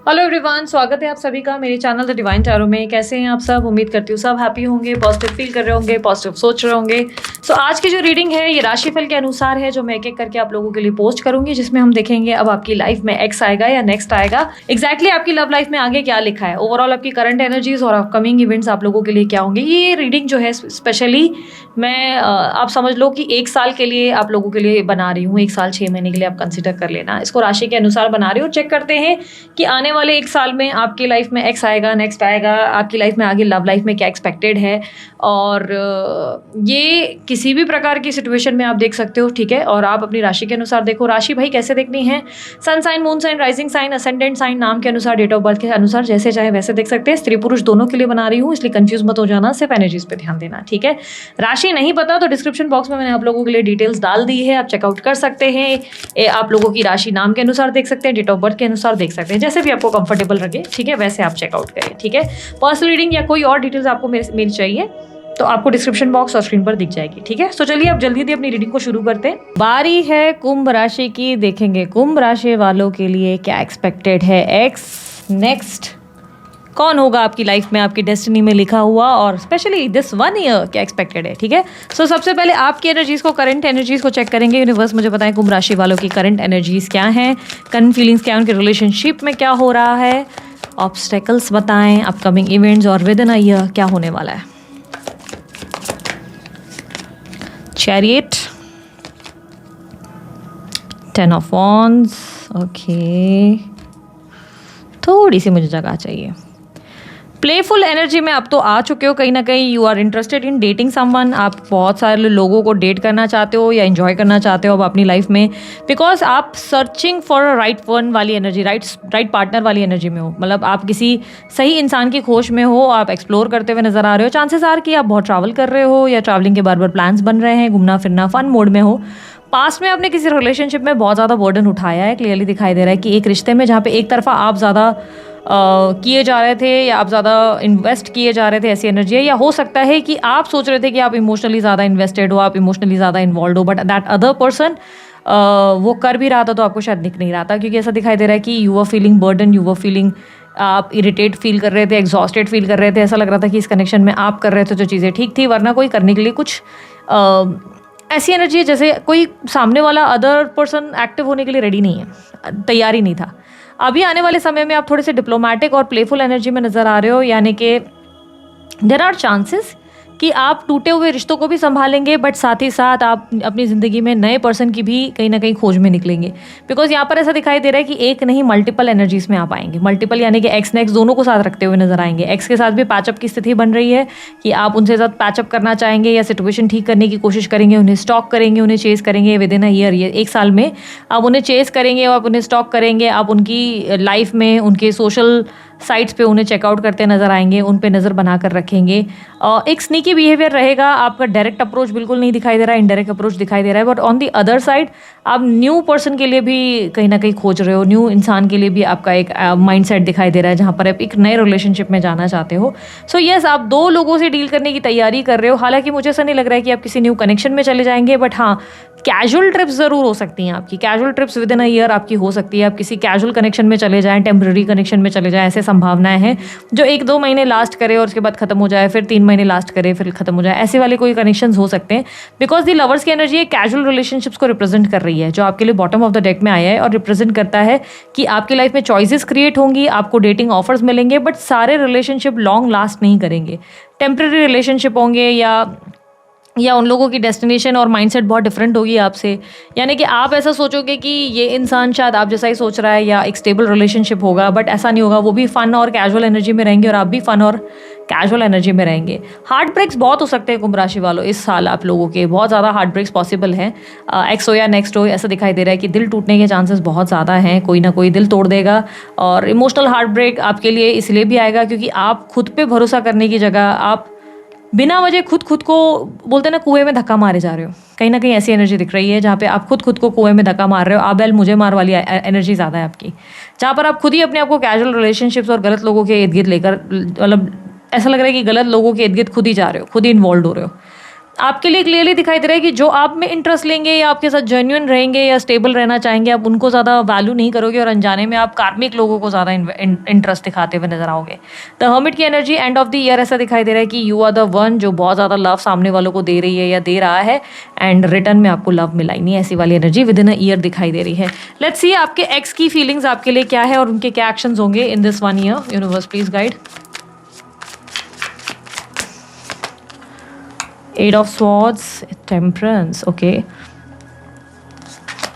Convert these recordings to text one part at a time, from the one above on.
Hello everyone, स्वागत है आप सभी का मेरे चैनल द डिवाइन टैरो में। कैसे हैं आप सब? उम्मीद करती हूँ सब हैप्पी होंगे, पॉजिटिव फील कर रहे होंगे, पॉजिटिव सोच रहे होंगे। सो आज की जो रीडिंग है ये राशिफल के अनुसार है, जो मैं एक एक करके आप लोगों के लिए पोस्ट करूंगी, जिसमें हम देखेंगे अब आपकी लाइफ में एक्स आएगा या नेक्स्ट आएगा, एग्जैक्टली आपकी लव लाइफ में आगे क्या लिखा है, ओवरऑल आपकी करंट एनर्जीज और अपकमिंग इवेंट्स आप लोगों के लिए क्या होंगे। ये रीडिंग जो है स्पेशली मैं आप समझ लो कि एक साल के लिए आप लोगों के लिए बना रही हूँ। एक साल 6 महीने के लिए आप कंसिडर कर लेना इसको, राशि के अनुसार बना रही हूँ। चेक करते हैं कि आने वाले एक साल में आपकी लाइफ में एक्स आएगा, नेक्स्ट आएगा, आपकी लाइफ में आगे लव लाइफ में क्या एक्सपेक्टेड है। और ये किसी भी प्रकार की सिचुएशन में आप देख सकते हो, ठीक है। और आप अपनी राशि के अनुसार देखो। राशि भाई कैसे देखनी है? Sun sign, moon sign, rising sign, ascendant sign, नाम के अनुसार, डेट ऑफ बर्थ के अनुसार, जैसे चाहे वैसे देख सकते हैं। स्त्री पुरुष दोनों के लिए बना रही हूँ, इसलिए कंफ्यूज मत हो जाना, सिर्फ एनर्जीज पे ध्यान देना, ठीक है। राशि नहीं पता तो डिस्क्रिप्शन बॉक्स में मैंने आप लोगों के लिए डिटेल्स डाल दी है, आप चेकआउट कर सकते हैं। आप लोगों की राशि नाम के अनुसार देख सकते हैं, डेट ऑफ बर्थ के अनुसार देख सकते हैं, जैसे भी आपको कंफर्टेबल लगे, ठीक है, वैसे आप चेकआउट करें, ठीक है। पर्सनल रीडिंग या कोई और डिटेल्स आपको मेरी चाहिए तो आपको डिस्क्रिप्शन बॉक्स और स्क्रीन पर दिख जाएगी, ठीक है। तो चलिए अब जल्दी अपनी रीडिंग को शुरू करते हैं। बारी है कुंभ राशि की। देखेंगे कुंभ राशि वालों के लिए क्या एक्सपेक्टेड है, एक्स नेक्स्ट कौन होगा आपकी लाइफ में, आपकी डेस्टिनी में लिखा हुआ, और स्पेशली दिस 1 ईयर क्या एक्सपेक्टेड है, ठीक है। सो सबसे पहले आपकी एनर्जीज को, करंट एनर्जीज को चेक करेंगे। यूनिवर्स मुझे बताएं कुंभ राशि वालों की करंट एनर्जीज क्या हैं, करंट फीलिंग्स क्या है, उनके रिलेशनशिप में क्या हो रहा है, ऑब्स्टेकल्स बताएं, अपकमिंग इवेंट्स और विद इन अ ईयर क्या होने वाला है। चैरियट, 10 ऑफ वॉन्ड्स, ओके, थोड़ी सी मुझे जगह चाहिए। प्लेफुल एनर्जी में अब तो आ चुके हो कहीं ना कहीं। You are interested in dating someone. आप बहुत सारे लोगों को डेट करना चाहते हो या एंजॉय करना चाहते हो अब अपनी लाइफ में, बिकॉज आप searching for a right one वाली एनर्जी, राइट पार्टनर वाली एनर्जी में हो। मतलब आप किसी सही इंसान की खोज में हो, आप एक्सप्लोर करते हुए नजर आ रहे हो। चांसेस आर कि आप बहुत ट्रैवल कर रहे हो या ट्रैवलिंग के बार बार प्लान्स बन रहे हैं, घूमना फिरना फन मोड में हो। पास्ट में आपने किसी रिलेशनशिप में बहुत ज़्यादा बर्डन उठाया है, क्लियरली दिखाई दे रहा है कि एक रिश्ते में जहाँ पे एक तरफा आप ज़्यादा किए जा रहे थे या आप ज़्यादा इन्वेस्ट किए जा रहे थे, ऐसी एनर्जी है। या हो सकता है कि आप सोच रहे थे कि आप इमोशनली ज़्यादा इन्वेस्टेड हो, आप इमोशनली ज़्यादा इन्वॉल्व हो, बट दैट अदर पर्सन वो कर भी रहा था तो आपको शायद दिख नहीं रहा था, क्योंकि ऐसा दिखाई दे रहा है कि you are feeling burden, you are feeling, आप इरिटेट फील कर रहे थे, एग्जॉस्टेड फील कर रहे थे। ऐसा लग रहा था कि इस कनेक्शन में आप कर रहे थे तो चीज़ें ठीक थी, वरना कोई करने के लिए कुछ ऐसी एनर्जी है जैसे कोई सामने वाला अदर पर्सन एक्टिव होने के लिए रेडी नहीं है, तैयार ही नहीं था। अभी आने वाले समय में आप थोड़े से डिप्लोमेटिक और प्लेफुल एनर्जी में नज़र आ रहे हो, यानी कि देयर आर चांसेस कि आप टूटे हुए रिश्तों को भी संभालेंगे, बट साथ ही साथ आप अपनी ज़िंदगी में नए पर्सन की भी कहीं ना कहीं खोज में निकलेंगे। बिकॉज यहाँ पर ऐसा दिखाई दे रहा है कि एक नहीं मल्टीपल एनर्जीज में आप आएंगे। मल्टीपल यानी कि एक्स नेक्स्ट दोनों को साथ रखते हुए नजर आएंगे। एक्स के साथ भी पैचअप की स्थिति बन रही है कि आप उनसे साथ पैचअप करना चाहेंगे या सिचुएशन ठीक करने की कोशिश करेंगे, उन्हें स्टॉक करेंगे, उन्हें चेस करेंगे विद इन अ ईयर। ये एक साल में आप उन्हें चेस करेंगे और आप उन्हें स्टॉक करेंगे, आप उनकी लाइफ में उनके सोशल साइट्स पे उन्हें चेकआउट करते नजर आएंगे, उन पे नज़र बनाकर रखेंगे। एक स्नीकी बिहेवियर रहेगा, आपका डायरेक्ट अप्रोच बिल्कुल नहीं दिखाई दे रहा है, इनडायरेक्ट अप्रोच दिखाई दे रहा है। But on the other side आप न्यू पर्सन के लिए भी कहीं ना कहीं खोज रहे हो, न्यू इंसान के लिए भी आपका एक माइंडसेट दिखाई दे रहा है, जहाँ पर आप एक नए रिलेशनशिप में जाना चाहते हो। सो यस, आप 2 लोगों से डील करने की तैयारी कर रहे हो। हालांकि मुझे ऐसा नहीं लग रहा है कि आप किसी न्यू कनेक्शन में चले जाएंगे, बट हाँ, कैजुअल ट्रिप्स ज़रूर हो सकती हैं आपकी। Casual trips with in a year आपकी हो सकती है। आप किसी कैजुअल कनेक्शन में चले जाएं, टेम्पररी कनेक्शन में चले जाएं, ऐसे संभावनाएं हैं जो 1-2 महीने लास्ट करे और उसके बाद खत्म हो जाए, फिर 3 महीने लास्ट करे फिर खत्म हो जाए, ऐसे वाले कोई कनेक्शंस हो सकते हैं। बिकॉज दी लवर्स की एनर्जी एक कैजुअल रिलेशनशिप्स को रिप्रेजेंट कर रही है, जो आपके लिए बॉटम ऑफ द डेक में आया है और रिप्रेजेंट करता है कि आपकी लाइफ में चॉइसेस क्रिएट होंगी, आपको डेटिंग ऑफर्स मिलेंगे, बट सारे रिलेशनशिप लॉन्ग लास्ट नहीं करेंगे। टेम्पररी रिलेशनशिप होंगे या उन लोगों की डेस्टिनेशन और माइंडसेट बहुत डिफरेंट होगी आपसे। यानी कि आप ऐसा सोचोगे कि ये इंसान शायद आप जैसा ही सोच रहा है या एक स्टेबल रिलेशनशिप होगा, बट ऐसा नहीं होगा। वो भी फन और कैजुअल एनर्जी में रहेंगे और आप भी फन और कैजुअल एनर्जी में रहेंगे। हार्ट ब्रेक्स बहुत हो सकते हैं कुंभ राशि वालों इस साल, आप लोगों के बहुत ज़्यादा हार्ट ब्रेक्स पॉसिबल हैं। एक्स हो या नेक्स्ट हो, ऐसा दिखाई दे रहा है कि दिल टूटने के चांसेस बहुत ज़्यादा हैं, कोई ना कोई दिल तोड़ देगा। और इमोशनल हार्ट ब्रेक आपके लिए इसलिए भी आएगा क्योंकि आप खुद पे भरोसा करने की जगह आप बिना वजह खुद को बोलते ना कुएं में धक्का मारे जा रहे हो। कहीं ना कहीं ऐसी एनर्जी दिख रही है जहाँ पे आप खुद को कुएं में धक्का मार रहे हो। आप बैल मुझे मार वाली एनर्जी ज़्यादा है आपकी, जहाँ पर आप खुद ही अपने आप को कैजुअल रिलेशनशिप्स और गलत लोगों के इर्द गिर्द लेकर, मतलब ऐसा लग रहा है कि गलत लोगों के इर्द गिर्द खुद ही जा रहे हो, खुद ही इन्वॉल्व हो रहे हो। आपके लिए क्लियरली दिखाई दे रहा है कि जो आप में इंटरेस्ट लेंगे या आपके साथ जेन्युइन रहेंगे या स्टेबल रहना चाहेंगे, आप उनको ज़्यादा वैल्यू नहीं करोगे और अनजाने में आप कार्मिक लोगों को ज़्यादा इंटरेस्ट दिखाते हुए नजर आओगे। द हर्मिट की energy end of the year ऐसा दिखाई दे रहा है कि यू आर द वन जो बहुत ज़्यादा लव सामने वालों को दे रही है या दे रहा है, एंड रिटर्न में आपको लव मिला ही नहीं, ऐसी वाली energy with in a year दिखाई दे रही है। लेट्स सी आपके एक्स की फीलिंग्स आपके लिए क्या है और उनके क्या एक्शंस होंगे in this 1 year. Universe please guide. 8 of swords, temperance, okay.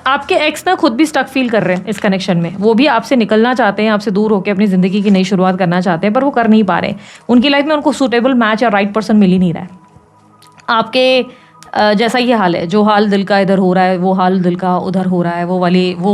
आपके एक्स ना खुद भी स्टक फील कर रहे हैं इस कनेक्शन में, वो भी आपसे निकलना चाहते हैं, आपसे दूर होकर अपनी ज़िंदगी की नई शुरुआत करना चाहते हैं, पर वो कर नहीं पा रहे। उनकी लाइफ में उनको सूटेबल मैच या राइट पर्सन मिल ही नहीं रहा है। आपके जैसा ये हाल है, जो हाल दिल का इधर हो रहा है वो हाल दिल का उधर हो रहा है, वो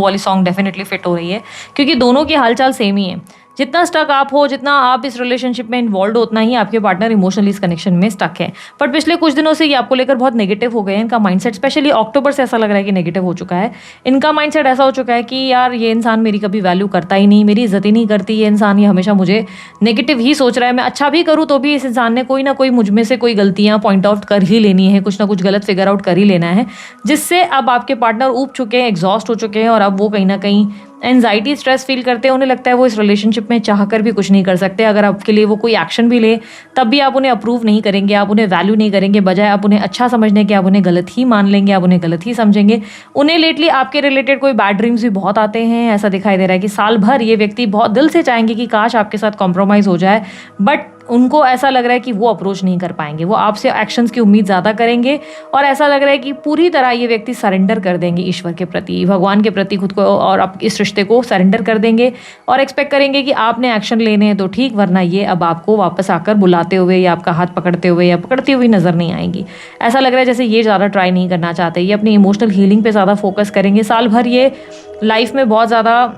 वाली सॉन्ग डेफिनेटली फिट हो रही है, क्योंकि दोनों की हालचाल सेम ही है। जितना स्टक आप हो, जितना आप इस रिलेशनशिप में इन्वॉल्व हो, उतना ही आपके पार्टनर इमोशनली इस कनेक्शन में स्टक है। बट पिछले कुछ दिनों से ये आपको लेकर बहुत नेगेटिव हो गए हैं। इनका माइंडसेट स्पेशली अक्टूबर से ऐसा लग रहा है कि नेगेटिव हो चुका है। इनका माइंडसेट ऐसा हो चुका है कि यार ये इंसान मेरी कभी वैल्यू करता ही नहीं, मेरी इज्जत ही नहीं करती, ये इंसान ये हमेशा मुझे नेगेटिव ही सोच रहा है। मैं अच्छा भी करूँ तो भी इस इंसान ने कोई ना कोई मुझ में से कोई गलतियाँ पॉइंट आउट कर ही लेनी है, कुछ ना कुछ गलत फिगर आउट कर ही लेना है, जिससे अब आपके पार्टनर ऊब चुके हैं, एग्जॉस्ट हो चुके हैं, और अब वो कहीं ना कहीं एंजाइटी स्ट्रेस फील करते हैं। उन्हें लगता है वो इस रिलेशनशिप में चाहकर भी कुछ नहीं कर सकते। अगर आपके लिए वो कोई एक्शन भी ले तब भी आप उन्हें अप्रूव नहीं करेंगे, आप उन्हें वैल्यू नहीं करेंगे, बजाय आप उन्हें अच्छा समझने के आप उन्हें गलत ही मान लेंगे, आप उन्हें गलत ही समझेंगे। उन्हें लेटली आपके रिलेटेड कोई बैड ड्रीम्स भी बहुत आते हैं। ऐसा दिखाई दे रहा है कि साल भर ये व्यक्ति बहुत दिल से चाहेंगे कि काश आपके साथ कॉम्प्रोमाइज़ हो जाए, बट उनको ऐसा लग रहा है कि वो अप्रोच नहीं कर पाएंगे। वो आपसे एक्शंस की उम्मीद ज़्यादा करेंगे और ऐसा लग रहा है कि पूरी तरह ये व्यक्ति सरेंडर कर देंगे ईश्वर के प्रति, भगवान के प्रति खुद को और अब इस रिश्ते को सरेंडर कर देंगे और एक्सपेक्ट करेंगे कि आपने एक्शन लेने हैं तो ठीक, वरना ये अब आपको वापस आकर बुलाते हुए या आपका हाथ पकड़ते हुए या पकड़ती हुई नज़र नहीं आएंगी। ऐसा लग रहा है जैसे ये ज़्यादा ट्राई नहीं करना चाहते, ये अपनी इमोशनल हीलिंग पे ज़्यादा फोकस करेंगे। साल भर ये लाइफ में बहुत ज़्यादा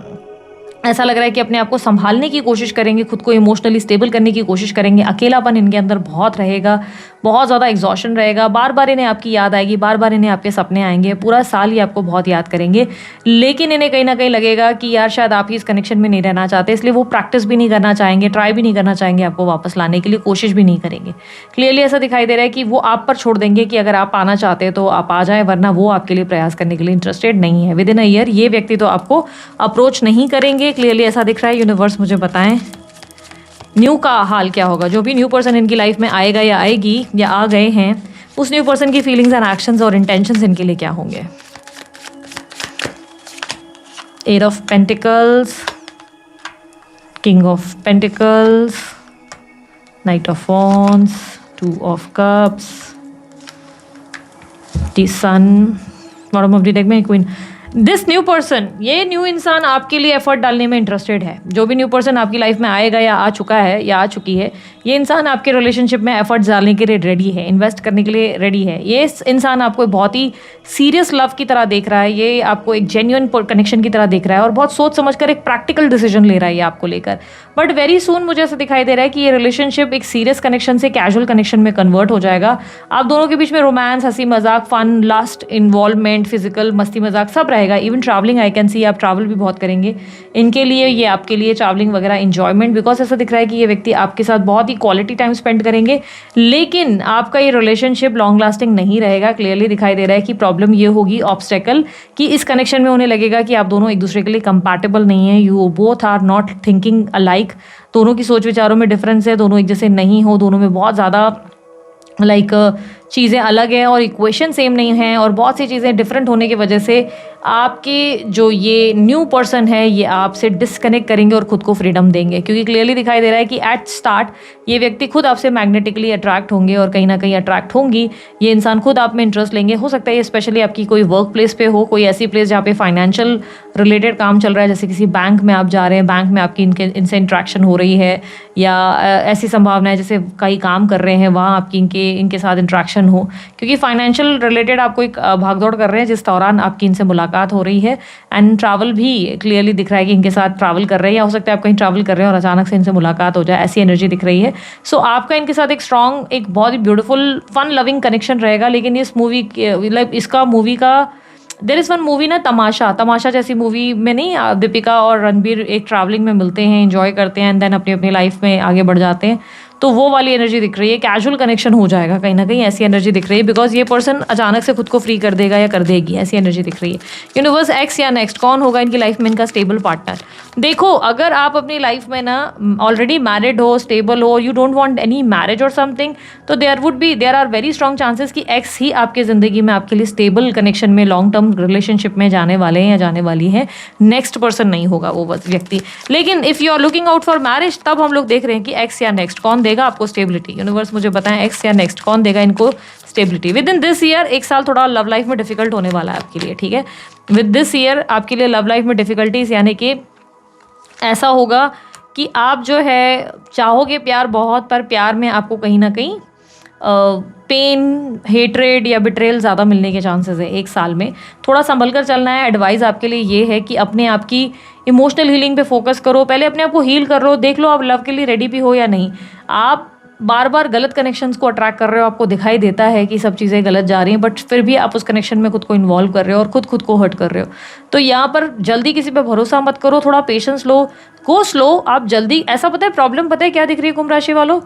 ऐसा लग रहा है कि अपने आप को संभालने की कोशिश करेंगे, खुद को इमोशनली स्टेबल करने की कोशिश करेंगे। अकेलापन इनके अंदर बहुत रहेगा, बहुत ज़्यादा एग्जॉशन रहेगा, बार बार इन्हें आपकी याद आएगी, बार बार इन्हें आपके सपने आएंगे, पूरा साल ही आपको बहुत याद करेंगे। लेकिन इन्हें कहीं ना कहीं लगेगा कि यार शायद आप ही इस कनेक्शन में नहीं रहना चाहते, इसलिए वो प्रैक्टिस भी नहीं करना चाहेंगे, ट्राई भी नहीं करना चाहेंगे, आपको वापस लाने के लिए कोशिश भी नहीं करेंगे। क्लियरली ऐसा दिखाई दे रहा है कि वो आप पर छोड़ देंगे कि अगर आप आना चाहते हैं तो आप आ जाएं, वरना वो आपके लिए प्रयास करने के लिए इंटरेस्टेड नहीं है। विद इन अ ईयर ये व्यक्ति तो आपको अप्रोच नहीं करेंगे, क्लियरली ऐसा दिख रहा है। यूनिवर्स मुझे बताएं न्यू का हाल क्या होगा। जो भी न्यू पर्सन इनकी लाइफ में आएगा या आएगी या आ गए हैं, उस न्यू पर्सन की फीलिंग्स एंड एक्शंस और इंटेंशंस इनके लिए क्या होंगे। 8 of pentacles, king of pentacles, knight of wands, 2 of cups, the sun, bottom of the deck में क्वीन। दिस न्यू पर्सन, ये न्यू इंसान आपके लिए एफर्ट डालने में इंटरेस्टेड है। जो भी न्यू पर्सन आपकी लाइफ में आएगा या आ चुका है या आ चुकी है, ये इंसान आपके रिलेशनशिप में एफर्ट्स डालने के लिए रेडी है, इन्वेस्ट करने के लिए रेडी है। ये इंसान आपको बहुत ही सीरियस लव की तरह देख रहा है, ये आपको एक जेन्युइन कनेक्शन की तरह देख रहा है और बहुत सोच समझकर एक प्रैक्टिकल डिसीजन ले रहा है ये आपको लेकर। बट वेरी सून मुझे ऐसा दिखाई दे रहा है कि ये रिलेशनशिप एक सीरियस कनेक्शन से कैजुअल कनेक्शन में कन्वर्ट हो जाएगा। आप दोनों के बीच में रोमांस, हंसी मजाक, फन, लास्ट, इन्वॉल्वमेंट, फिजिकल मस्ती मजाक सब रहेगा। Even travelling, I can see आप ट्रैवल भी बहुत करेंगे इनके लिए, ये आपके लिए ट्रैवलिंग वगैरह इंजॉयमेंट, बिकॉज ऐसा दिख रहा है कि ये व्यक्ति आपके साथ बहुत ही क्वालिटी टाइम स्पेंड करेंगे। लेकिन आपका ये रिलेशनशिप लॉन्ग लास्टिंग नहीं रहेगा। क्लियरली दिखाई दे रहा है कि प्रॉब्लम ये होगी, ऑब्स्टेकल, कि इस कनेक्शन में उन्हें लगेगा कि आप दोनों एक दूसरे के लिए कंपैटिबल नहीं है। You both are not thinking alike, दोनों की सोच विचारों में डिफरेंस है, दोनों एक जैसे नहीं हो, दोनों में बहुत ज़्यादा चीज़ें अलग हैं और इक्वेशन सेम नहीं हैं, और बहुत सी चीज़ें डिफरेंट होने की वजह से आपके जो ये न्यू पर्सन है ये आपसे डिस्कनेक्ट करेंगे और खुद को फ्रीडम देंगे। क्योंकि क्लियरली दिखाई दे रहा है कि एट स्टार्ट ये व्यक्ति खुद आपसे मैग्नेटिकली अट्रैक्ट होंगे और कहीं ना कहीं अट्रैक्ट होंगी, ये इंसान खुद आप में इंटरेस्ट लेंगे। हो सकता है ये स्पेशली आपकी कोई वर्क प्लेस पे हो, कोई ऐसी प्लेस जहाँ पे फाइनेंशियल रिलेटेड काम चल रहा है, जैसे किसी बैंक में आप जा रहे हैं, बैंक में आपकी इनसे इंट्रैक्शन हो रही है, या ऐसी संभावना है जैसे कहीं काम कर रहे हैं वहाँ आपकी इनके साथ इंट्रैक्शन हो, क्योंकि फाइनेंशियल रिलेटेड आप कोई भागदौड़ कर रहे हैं जिस दौरान आपकी इनसे मुलाकात हो रही है। एंड ट्रैवल भी क्लियरली दिख रहा है कि इनके साथ ट्रैवल कर रहे हैं, या हो सकता है आप कहीं ट्रैवल कर रहे हैं और अचानक से इनसे मुलाकात हो जाए, ऐसी एनर्जी दिख रही है। सो आपका इनके साथ एक स्ट्रॉन्ग, एक बहुत ही ब्यूटीफुल फन लविंग कनेक्शन रहेगा। लेकिन इस मूवी इसका मूवी का देयर इज़ वन मूवी ना, तमाशा जैसी मूवी में नहीं, दीपिका और रणबीर एक ट्रैवलिंग में मिलते हैं, एंजॉय करते हैं एंड देन अपनी अपनी लाइफ में आगे बढ़ जाते हैं। तो वो वाली एनर्जी दिख रही है, कैजुअल कनेक्शन हो जाएगा कहीं ना कहीं, ऐसी एनर्जी दिख रही है, बिकॉज ये पर्सन अचानक से खुद को फ्री कर देगा या कर देगी, ऐसी एनर्जी दिख रही है। यूनिवर्स एक्स या नेक्स्ट कौन होगा इनकी लाइफ में इनका स्टेबल पार्टनर। देखो अगर आप अपनी लाइफ में ना ऑलरेडी मैरिड हो, स्टेबल हो, you don't want any marriage और समथिंग, तो there are very strong chances कि एक्स ही आपके ज़िंदगी में आपके लिए स्टेबल कनेक्शन में, लॉन्ग टर्म रिलेशनशिप में जाने वाले हैं या जाने वाली है। नेक्स्ट पर्सन नहीं होगा वो व्यक्ति। लेकिन if you are looking out for marriage, तब हम लोग देख रहे हैं कि एक्स या नेक्स्ट कौन देगा आपको स्टेबिलिटी। यूनिवर्स मुझे बताएं एक्स या नेक्स्ट कौन देगा इनको stability with in this year. एक साल थोड़ा लव लाइफ में डिफिकल्ट होने वाला है आपके लिए, ठीक है। विद दिस ईयर आपके लिए लव लाइफ में डिफिकल्टीज, यानी कि ऐसा होगा कि आप जो है चाहोगे प्यार बहुत, पर प्यार में आपको कहीं ना कहीं पेन, हेट्रेड या बिट्रेल ज़्यादा मिलने के चांसेस है। एक साल में थोड़ा संभल कर चलना है। एडवाइस आपके लिए ये है कि अपने आप की इमोशनल हीलिंग पे फोकस करो, पहले अपने आप को हील कर लो, देख लो आप लव के लिए रेडी भी हो या नहीं। आप बार बार गलत कनेक्शंस को अट्रैक्ट कर रहे हो, आपको दिखाई देता है कि सब चीज़ें गलत जा रही हैं, बट फिर भी आप उस कनेक्शन में खुद को इन्वॉल्व कर रहे हो और खुद को हर्ट कर रहे हो। तो यहाँ पर जल्दी किसी पे भरोसा मत करो, थोड़ा पेशेंस लो, गो स्लो। आप जल्दी, ऐसा पता है प्रॉब्लम पता है क्या दिख रही है कुंभ राशि वालों,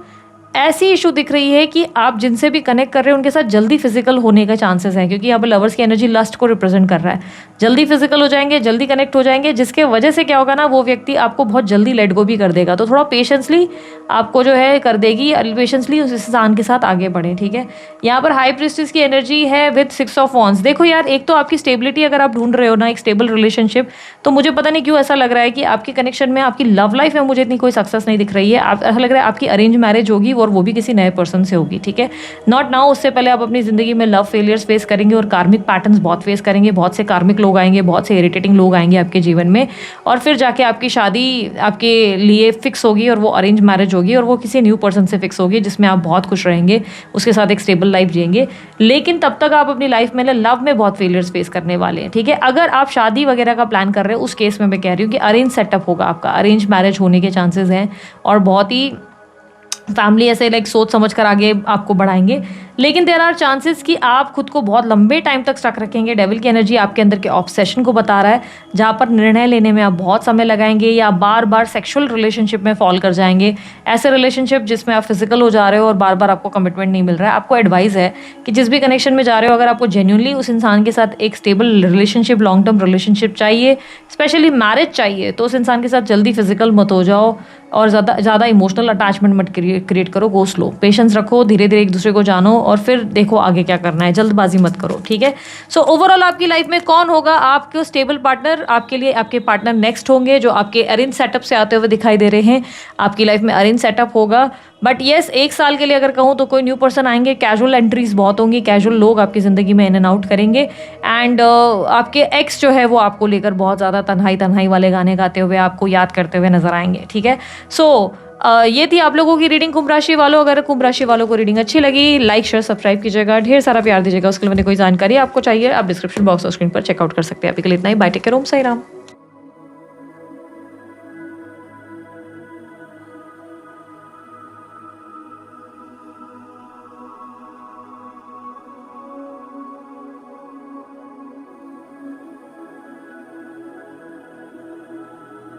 ऐसी इशू दिख रही है कि आप जिनसे भी कनेक्ट कर रहे हो उनके साथ जल्दी फिजिकल होने का चांसेस हैं, क्योंकि यहाँ पर लवर्स की एनर्जी लस्ट को रिप्रेजेंट कर रहा है। जल्दी फिजिकल हो जाएंगे, जल्दी कनेक्ट हो जाएंगे, जिसके वजह से क्या होगा ना, वो व्यक्ति आपको बहुत जल्दी लेट गो भी कर देगा। तो थोड़ा पेशेंसली आपको जो है कर देगी, पेशेंसली उस इंसान के साथ आगे बढ़े, ठीक है। यहाँ पर हाई प्रीस्टेस की एनर्जी है विद 6 ऑफ वॉन्ड्स। देखो यार, एक तो आपकी स्टेबिलिटी अगर आप ढूंढ रहे हो ना, एक स्टेबल रिलेशनशिप, तो मुझे पता नहीं क्यों ऐसा लग रहा है कि आपकी कनेक्शन में, आपकी लव लाइफ में मुझे इतनी कोई सक्सेस नहीं दिख रही है। आप ऐसा लग रहा है आपकी अरेंज मैरिज होगी और वो भी किसी नए पर्सन से होगी, ठीक है। नॉट नाउ, उससे पहले आप अपनी जिंदगी में लव फेलियर्स फेस करेंगे और कार्मिक पैटर्न्स बहुत फेस करेंगे। बहुत से कार्मिक लोग आएंगे, बहुत से इरिटेटिंग लोग आएंगे आपके जीवन में, और फिर जाके आपकी शादी आपके लिए फिक्स होगी और वो अरेंज मैरिज होगी और वो किसी न्यू पर्सन से फिक्स होगी जिसमें आप बहुत खुश रहेंगे, उसके साथ एक स्टेबल लाइफ जिएंगे। लेकिन तब तक आप अपनी लाइफ में लव में बहुत फेलियर्स फेस करने वाले हैं, ठीक है। अगर आप शादी वगैरह का प्लान कर रहे हो, उस केस में मैं कह रही हूँ कि अरेंज सेटअप होगा आपका, अरेंज मैरिज होने के चांसेस हैं, और बहुत ही फैमिली ऐसे सोच समझ कर आगे आपको बढ़ाएंगे। लेकिन देयर आर चांसेस कि आप खुद को बहुत लंबे टाइम तक स्टक रखेंगे। डेविल की एनर्जी आपके अंदर के ऑब्सेशन को बता रहा है, जहाँ पर निर्णय लेने में आप बहुत समय लगाएंगे या बार बार सेक्सुअल रिलेशनशिप में फॉल कर जाएंगे। ऐसे रिलेशनशिप जिसमें आप फिजिकल हो जा रहे हो और बार बार आपको कमिटमेंट नहीं मिल रहा है। आपको एडवाइस है कि जिस भी कनेक्शन में जा रहे हो, अगर आपको जेन्युइनली उस इंसान के साथ एक stable relationship, long term relationship चाहिए, स्पेशली मैरिज चाहिए, तो उस इंसान के साथ जल्दी फिजिकल मत हो जाओ और ज़्यादा इमोशनल अटैचमेंट मत क्रिएट करो। गो स्लो, पेशेंस रखो, धीरे धीरे एक दूसरे को जानो और फिर देखो आगे क्या करना है, जल्दबाजी मत करो, ठीक है। सो ओवरऑल आपकी लाइफ में कौन होगा आपके स्टेबल पार्टनर? आपके लिए आपके पार्टनर नेक्स्ट होंगे जो आपके अरेंज सेटअप से आते हुए दिखाई दे रहे हैं। आपकी लाइफ में अरेंज सेटअप होगा, बट येस, एक साल के लिए अगर कहूँ तो कोई न्यू पर्सन आएंगे, कैजुअल एंट्रीज बहुत होंगी, कैजुअल लोग आपकी ज़िंदगी में इन एंड आउट करेंगे। एंड आपके एक्स जो है वो आपको लेकर बहुत ज़्यादा तन्हाई वाले गाने गाते हुए आपको याद करते हुए नजर आएंगे, ठीक है। सो ये थी आप लोगों की रीडिंग कुंभ राशि वालों। अगर कुंभ राशि वालों को रीडिंग अच्छी लगी, लाइक शेयर सब्सक्राइब कीजिएगा, ढेर सारा प्यार दीजिएगा। उसके लिए मैंने कोई जानकारी आपको चाहिए, आप डिस्क्रिप्शन बॉक्स और स्क्रीन पर चेकआउट कर सकते हैं। अभी के लिए इतना ही, बाय, टेक केयर, ओम साई राम।